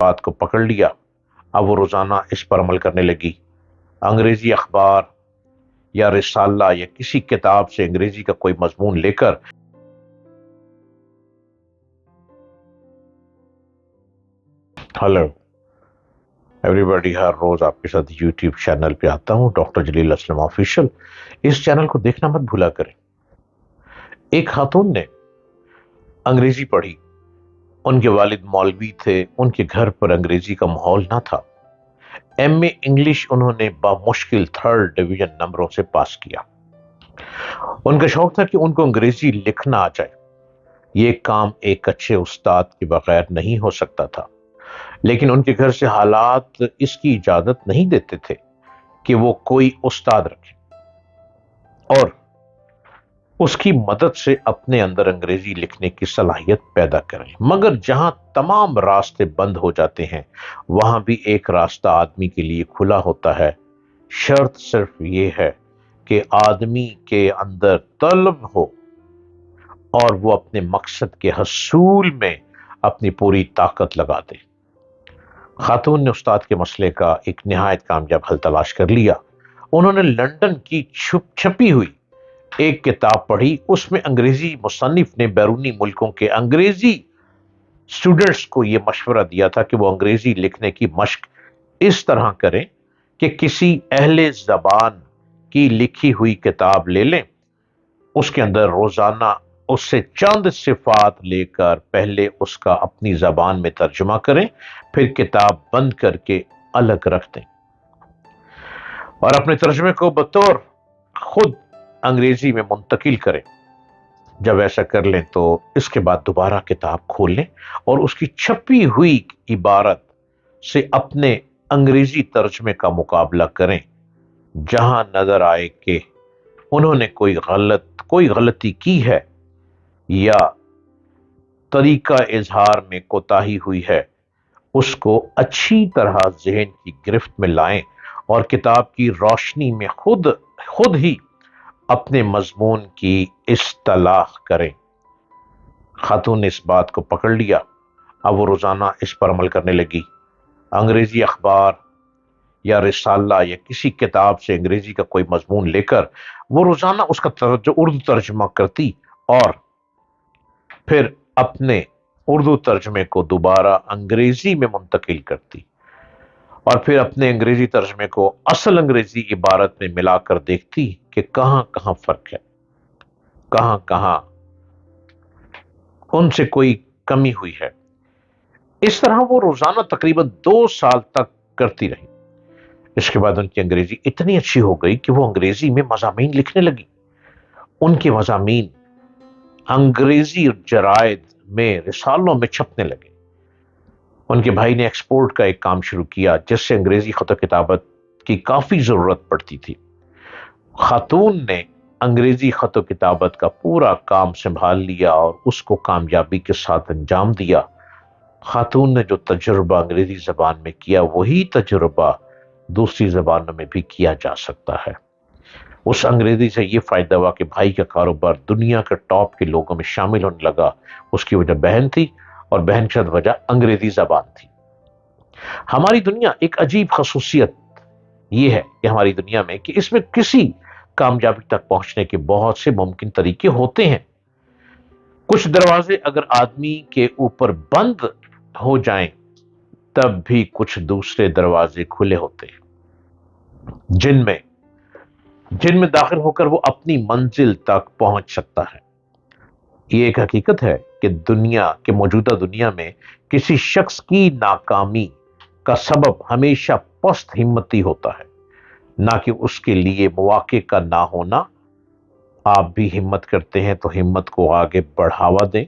بات کو پکڑ لیا، اب وہ روزانہ اس پر عمل کرنے لگی۔ انگریزی اخبار یا رسالہ یا کسی کتاب سے انگریزی کا کوئی مضمون لے کر ہلو ایوری باڈی، ہر روز آپ کے ساتھ یوٹیوب چینل پہ آتا ہوں، ڈاکٹر جلیل اسلم آفیشل۔ اس چینل کو دیکھنا مت بھولا کریں۔ ایک خاتون نے انگریزی پڑھی، ان کے والد مولوی تھے، ان کے گھر پر انگریزی کا ماحول نہ تھا۔ ایم اے انگلش انہوں نے بامشکل 3rd ڈویژن نمبروں سے پاس کیا۔ ان کا شوق تھا کہ ان کو انگریزی لکھنا آ جائے۔ یہ کام ایک اچھے استاد کے بغیر نہیں ہو سکتا تھا، لیکن ان کے گھر سے حالات اس کی اجازت نہیں دیتے تھے کہ وہ کوئی استاد رکھے اور اس کی مدد سے اپنے اندر انگریزی لکھنے کی صلاحیت پیدا کریں۔ مگر جہاں تمام راستے بند ہو جاتے ہیں، وہاں بھی ایک راستہ آدمی کے لیے کھلا ہوتا ہے۔ شرط صرف یہ ہے کہ آدمی کے اندر طلب ہو اور وہ اپنے مقصد کے حصول میں اپنی پوری طاقت لگا دے۔ خاتون نے استاد کے مسئلے کا ایک نہایت کامیاب حل تلاش کر لیا۔ انہوں نے لندن کی چھپی ہوئی ایک کتاب پڑھی۔ اس میں انگریزی مصنف نے بیرونی ملکوں کے انگریزی اسٹوڈنٹس کو یہ مشورہ دیا تھا کہ وہ انگریزی لکھنے کی مشق اس طرح کریں کہ کسی اہل زبان کی لکھی ہوئی کتاب لے لیں، اس کے اندر روزانہ اس سے چند صفات لے کر پہلے اس کا اپنی زبان میں ترجمہ کریں، پھر کتاب بند کر کے الگ رکھ دیں اور اپنے ترجمے کو بطور خود انگریزی میں منتقل کریں۔ جب ایسا کر لیں تو اس کے بعد دوبارہ کتاب کھول لیں اور اس کی چھپی ہوئی عبارت سے اپنے انگریزی ترجمے کا مقابلہ کریں۔ جہاں نظر آئے کہ انہوں نے کوئی غلطی کی ہے یا طریقہ اظہار میں کوتاہی ہوئی ہے، اس کو اچھی طرح ذہن کی گرفت میں لائیں اور کتاب کی روشنی میں خود ہی اپنے مضمون کی اصطلاح کریں۔ خاتون نے اس بات کو پکڑ لیا، اب وہ روزانہ اس پر عمل کرنے لگی۔ انگریزی اخبار یا رسالہ یا کسی کتاب سے انگریزی کا کوئی مضمون لے کر وہ روزانہ اس کا اردو ترجمہ کرتی اور پھر اپنے اردو ترجمے کو دوبارہ انگریزی میں منتقل کرتی اور پھر اپنے انگریزی ترجمے کو اصل انگریزی عبارت میں ملا کر دیکھتی کہ کہاں کہاں فرق ہے، کہاں کہاں ان سے کوئی کمی ہوئی ہے۔ اس طرح وہ روزانہ تقریباً 2 سال تک کرتی رہی۔ اس کے بعد ان کی انگریزی اتنی اچھی ہو گئی کہ وہ انگریزی میں مضامین لکھنے لگی۔ ان کے مضامین انگریزی جرائد میں، رسالوں میں چھپنے لگے۔ ان کے بھائی نے ایکسپورٹ کا ایک کام شروع کیا جس سے انگریزی خط و کتابت کی کافی ضرورت پڑتی تھی۔ خاتون نے انگریزی خط و کتابت کا پورا کام سنبھال لیا اور اس کو کامیابی کے ساتھ انجام دیا۔ خاتون نے جو تجربہ انگریزی زبان میں کیا، وہی تجربہ دوسری زبانوں میں بھی کیا جا سکتا ہے۔ اس انگریزی سے یہ فائدہ ہوا کہ بھائی کا کاروبار دنیا کے ٹاپ کے لوگوں میں شامل ہونے لگا۔ اس کی وجہ بہن تھی اور بہن کی وجہ انگریزی زبان تھی۔ ہماری دنیا ایک عجیب خصوصیت یہ ہے کہ ہماری دنیا میں کہ اس میں کسی کامیابی تک پہنچنے کے بہت سے ممکن طریقے ہوتے ہیں۔ کچھ دروازے اگر آدمی کے اوپر بند ہو جائیں تب بھی کچھ دوسرے دروازے کھلے ہوتے ہیں جن میں داخل ہو کر وہ اپنی منزل تک پہنچ سکتا ہے۔ یہ ایک حقیقت ہے کہ موجودہ دنیا میں کسی شخص کی ناکامی کا سبب ہمیشہ پست ہمتی ہوتا ہے، نہ کہ اس کے لیے مواقع کا نہ ہونا۔ آپ بھی ہمت کرتے ہیں تو ہمت کو آگے بڑھاوا دیں،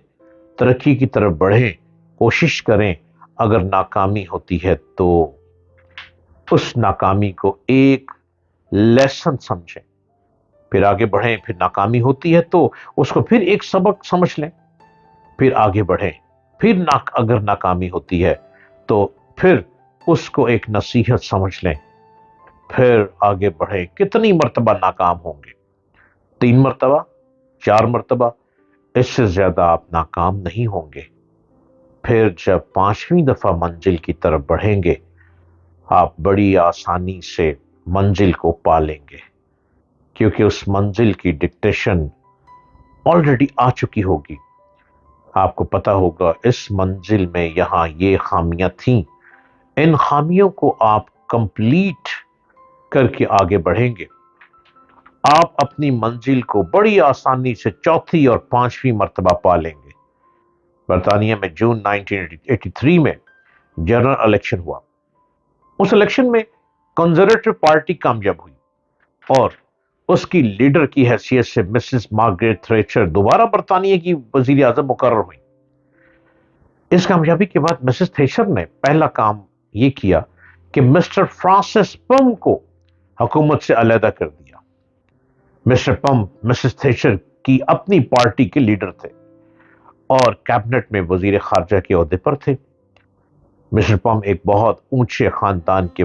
ترقی کی طرف بڑھیں، کوشش کریں۔ اگر ناکامی ہوتی ہے تو اس ناکامی کو ایک لیسن سمجھیں، پھر آگے بڑھیں۔ پھر ناکامی ہوتی ہے تو اس کو پھر ایک سبق سمجھ لیں، پھر آگے بڑھیں۔ پھر اگر ناکامی ہوتی ہے تو پھر اس کو ایک نصیحت سمجھ لیں، پھر آگے بڑھیں۔ کتنی مرتبہ ناکام ہوں گے؟ 3 مرتبہ، 4 مرتبہ، اس سے زیادہ آپ ناکام نہیں ہوں گے۔ پھر جب 5ویں دفعہ منزل کی طرف بڑھیں گے آپ بڑی آسانی سے منزل کو پا لیں گے، کیونکہ اس منزل کی ڈکٹیشن آلریڈی آ چکی ہوگی۔ آپ کو پتا ہوگا اس منزل میں یہاں یہ خامیاں تھیں، ان خامیوں کو آپ کمپلیٹ کر کے آگے بڑھیں گے، آپ اپنی منزل کو بڑی آسانی سے 4تھی اور 5ویں مرتبہ پا لیں گے۔ برطانیہ میں جون 1983 میں جنرل الیکشن ہوا۔ اس الیکشن میں کنزرویٹو پارٹی کامیاب ہوئی اور اس کی لیڈر کی حیثیت سے مسز مارگریٹ تھریچر دوبارہ برطانیہ کی وزیر اعظم مقرر ہوئی۔ اس کامیابی کے بعد مسز تھریچر نے پہلا کام یہ کیا کہ مسٹر فرانسس پم کو حکومت سے علیحدہ کر دیا۔ مسٹر پم مسز تھریچر کی اپنی پارٹی کے لیڈر تھے اور کیبنٹ میں وزیر خارجہ کے عہدے پر تھے۔ مسٹر پم ایک بہت اونچے خاندان کے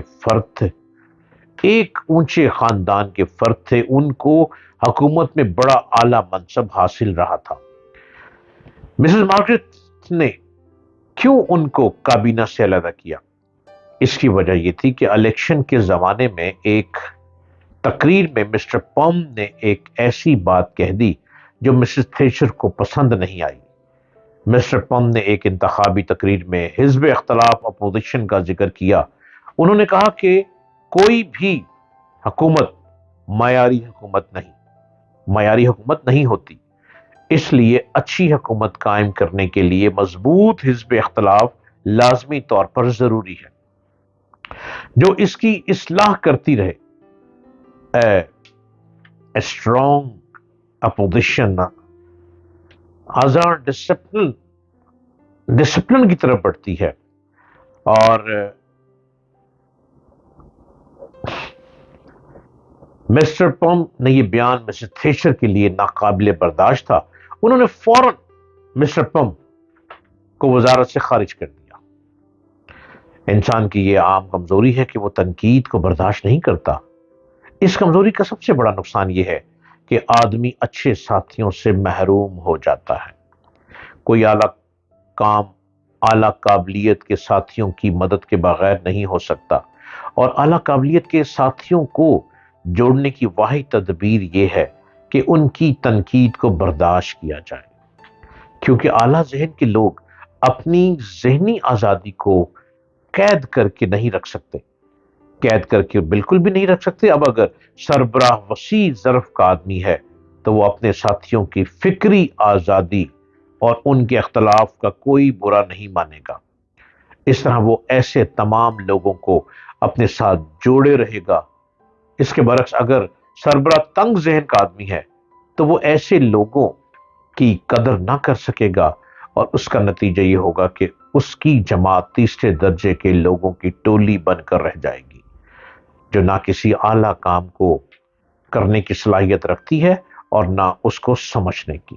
فرد تھے، ان کو حکومت میں بڑا اعلیٰ منصب حاصل رہا تھا۔ مسز مارگریٹ نے کیوں ان کو کابینہ سے علیحدہ کیا؟ اس کی وجہ یہ تھی کہ الیکشن کے زمانے میں ایک تقریر میں مسٹر پم نے ایک ایسی بات کہہ دی جو مسز تھریچر کو پسند نہیں آئی۔ مسٹر پم نے ایک انتخابی تقریر میں حزب اختلاف اپوزیشن کا ذکر کیا۔ انہوں نے کہا کہ کوئی بھی حکومت معیاری حکومت نہیں ہوتی، اس لیے اچھی حکومت قائم کرنے کے لیے مضبوط حزب اختلاف لازمی طور پر ضروری ہے جو اس کی اصلاح کرتی رہے۔ A strong opposition Azad discipline کی طرف بڑھتی ہے، اور مسٹر پم نے یہ بیان مسٹر تھریچر کے لیے ناقابل برداشت تھا۔ انہوں نے فوراً مسٹر پم کو وزارت سے خارج کر دیا۔ انسان کی یہ عام کمزوری ہے کہ وہ تنقید کو برداشت نہیں کرتا۔ اس کمزوری کا سب سے بڑا نقصان یہ ہے کہ آدمی اچھے ساتھیوں سے محروم ہو جاتا ہے۔ کوئی اعلیٰ قابلیت کے ساتھیوں کی مدد کے بغیر نہیں ہو سکتا، اور اعلیٰ قابلیت کے ساتھیوں کو جوڑنے کی واحد تدبیر یہ ہے کہ ان کی تنقید کو برداشت کیا جائے، کیونکہ اعلیٰ ذہن کے لوگ اپنی ذہنی آزادی کو قید کر کے بالکل بھی نہیں رکھ سکتے۔ اب اگر سربراہ وسیع ظرف کا آدمی ہے تو وہ اپنے ساتھیوں کی فکری آزادی اور ان کے اختلاف کا کوئی برا نہیں مانے گا۔ اس طرح وہ ایسے تمام لوگوں کو اپنے ساتھ جوڑے رہے گا۔ اس کے برعکس اگر سربراہ تنگ ذہن کا آدمی ہے تو وہ ایسے لوگوں کی قدر نہ کر سکے گا، اور اس کا نتیجہ یہ ہوگا کہ اس کی جماعت تیسرے درجے کے لوگوں کی ٹولی بن کر رہ جائے گی، جو نہ کسی اعلیٰ کام کو کرنے کی صلاحیت رکھتی ہے اور نہ اس کو سمجھنے کی۔